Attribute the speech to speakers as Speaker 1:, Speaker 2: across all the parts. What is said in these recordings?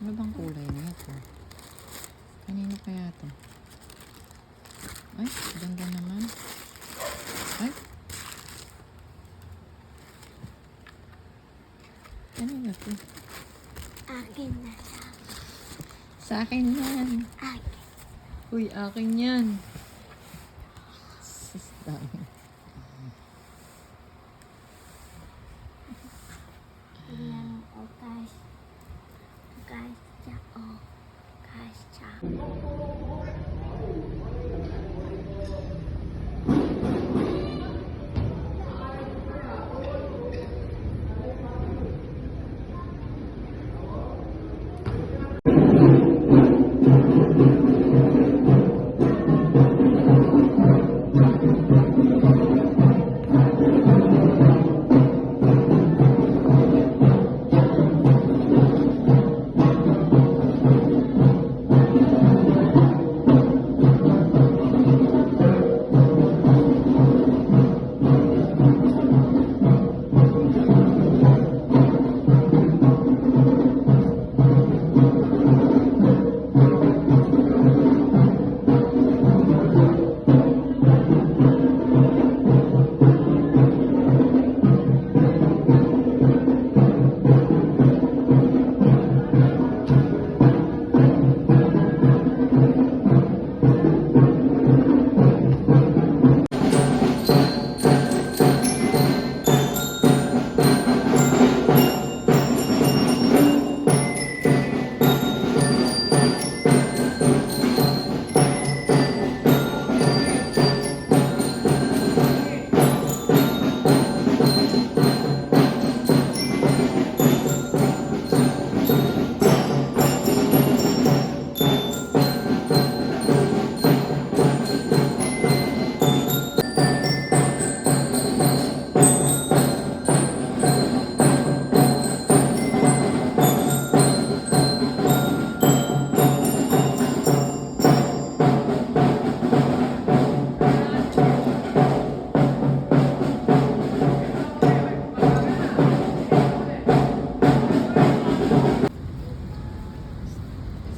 Speaker 1: Ano bang kulay niya ito? Kanino kaya ito? Ay, ganda naman. Ay. Ano ba ito?
Speaker 2: Akin na siya.
Speaker 1: Sa akin yan.
Speaker 2: Akin.
Speaker 1: Uy, akin yan. Sus, dami.
Speaker 2: Tingnan mo, guys. Guys, siya, oh. Guys, siya.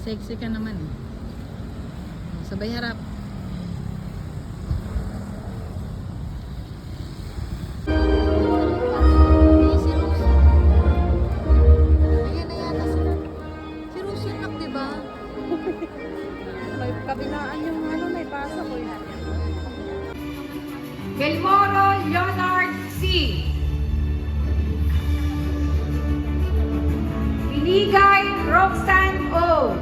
Speaker 1: Sexy ka naman. Sabay harap. Si Rose yung diba?
Speaker 3: May kabilaan yung ano, may pasa ko yun.
Speaker 4: Belmoro Leonard C. Binigay Roxanne O.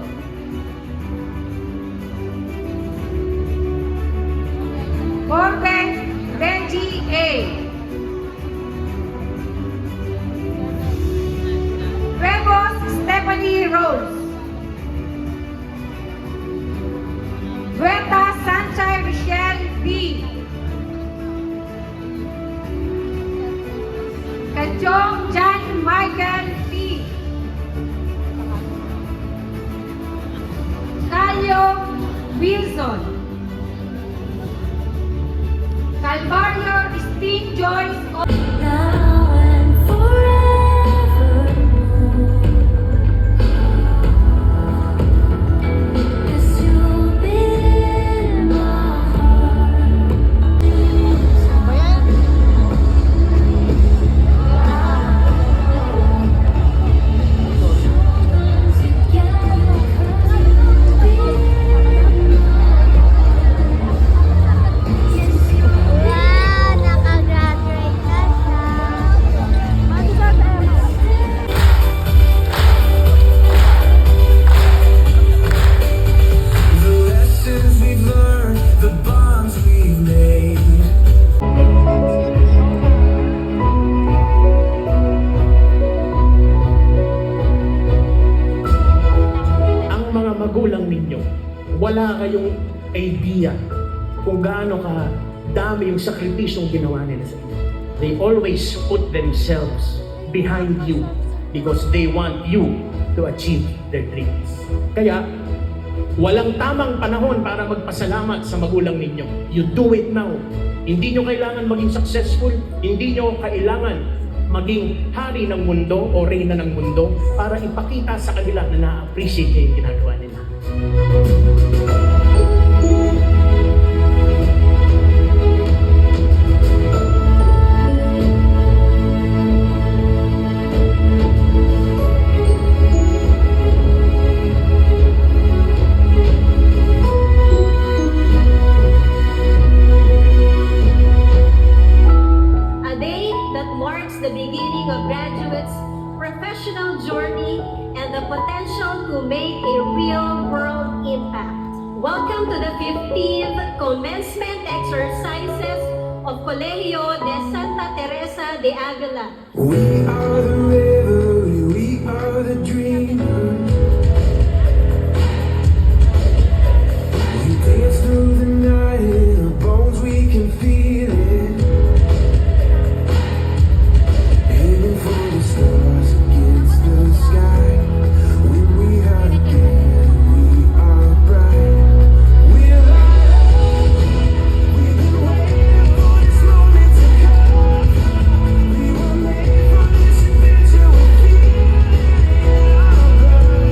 Speaker 4: Corbin Benji A. Huevos Stephanie Rose. Bueta Sanchez Michelle B. Kajong John Michael P. Calio Wilson. Calvario Christine Joyce O.
Speaker 2: Now and forevermore. 'Cause you'll be in my heart. Wow, nakagraduate na siya.
Speaker 5: The lessons we've learned, the bonds we've made.
Speaker 6: Ang mga magulang ninyo, wala kayong idea kung gaano ka dami yung sakripisyong ginawa nila sa inyo. They always put themselves behind you because they want you to achieve their dreams. Kaya, walang tamang panahon para magpasalamat sa magulang ninyo. You do it now. Hindi nyo kailangan maging successful. Hindi nyo kailangan maging hari ng mundo o reyna ng mundo para ipakita sa kanila na na-appreciate niya yung ginagawa nila.
Speaker 7: A day that marks the beginning of graduates' professional journey and the potential to make a real-world impact. Welcome to the 15th commencement exercises of Colegio de Santa Teresa de Avila.
Speaker 5: We are the river, we are the dream. We dance through the night, in our bones we can feel it. Aiming for the stars against the sky. When we are together, we are bright. We're alive. We've been waiting for this moment to come. We were made for this adventure. We're feeling our blood.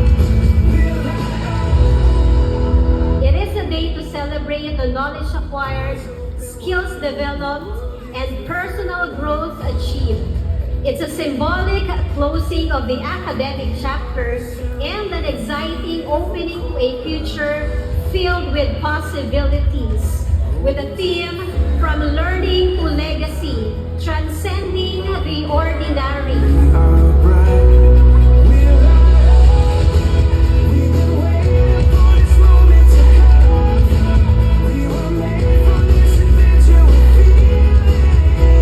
Speaker 5: We're alive.
Speaker 7: It is a day to celebrate the knowledge acquired, skills developed, and personal growth achieved. It's a symbolic closing of the academic chapters and an exciting opening to a future filled with possibilities. With a theme, From Learning to Legacy, Transcending the Ordinary.
Speaker 5: We are bright. We're alive. We've been waiting for this moment to come. We were made for this adventure. We're feeling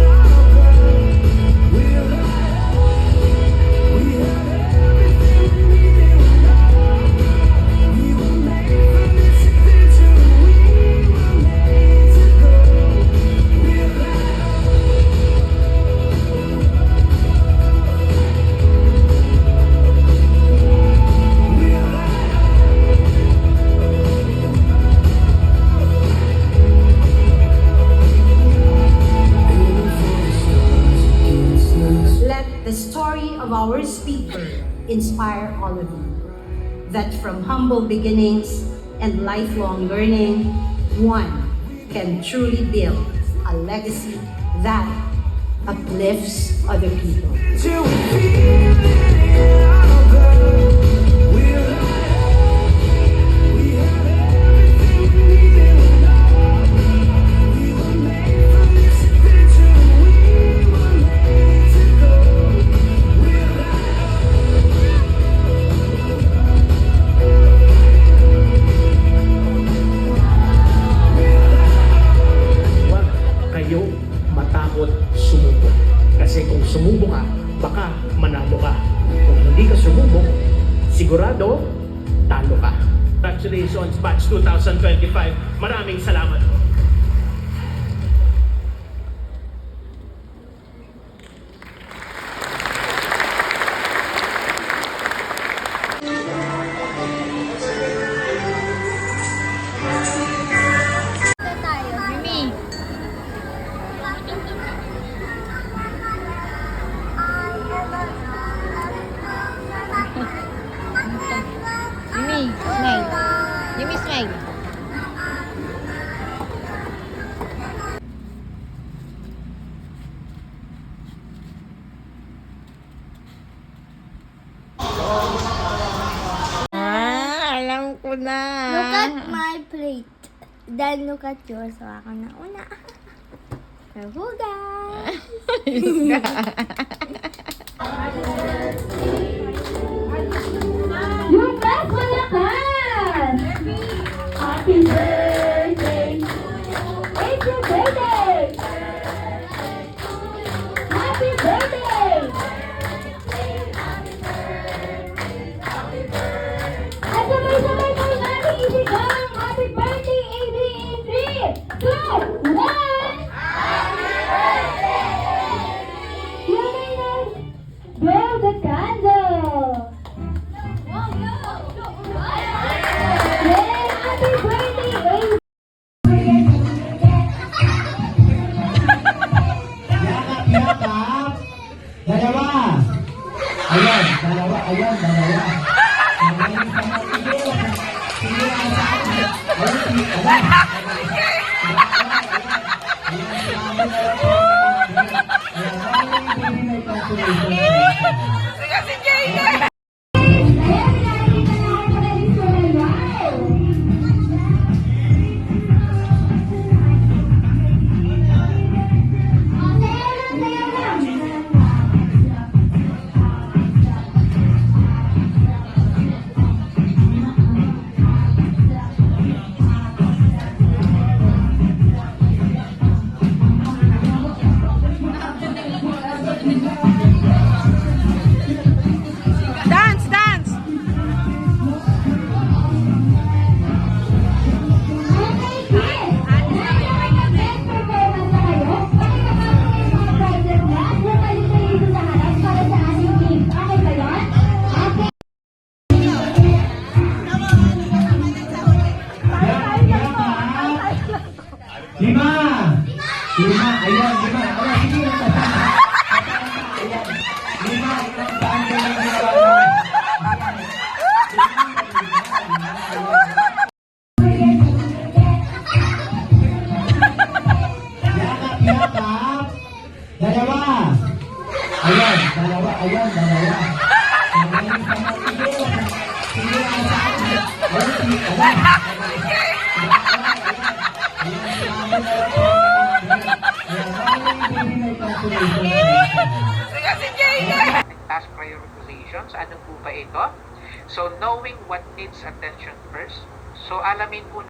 Speaker 5: our blood. We're alive. We have everything we need. We were made for this adventure. We were made to go. We're alive. We're alive. Aiming for the stars against the
Speaker 7: Let the story of our speaker inspire all of you. That from humble beginnings and lifelong learning, one can truly build a legacy that uplifts other people.
Speaker 5: Till we feel it in our blood. We're alive. We have everything we need and we know. We were made for this adventure. We were made to go. We're
Speaker 6: Huwag kayo matakot sumubok. Kasi kung sumubok ka, baka manalo ka. Kung hindi ka sumubok, sigurado, talo ka. Congratulations, Batch 2025. Maraming salamat po.
Speaker 1: Mimi. Mimi, smile. Mimi, smile. Alam ko na.
Speaker 2: Look at my plate. Then look at yours. So ako na una. Kahugas!
Speaker 7: Yung best malakas! Happy birthday! It's your birthday! Happy birthday! At sabay-sabay po natin isigang happy birthday, AB in 3, 2, 1! Happy birthday!
Speaker 5: Ayan, dalawa. Ayan, dalawa. Magaling sa mga ito. Sige lang sa akin.
Speaker 3: Dance, dance!
Speaker 5: Lima! Lima! Ayan, lima! Ayan, sige na. Ayan. Lima! Ilang saan ka lang ginawa? Yakap, yakap! Dalawa! Ayan, dalawa. Ayan, dalawa. Magaling sa mga ito. Sige lang sa akin. Ayan.
Speaker 8: Task prioritizations, ano po ba ito? So, knowing what needs attention first. So, alamin po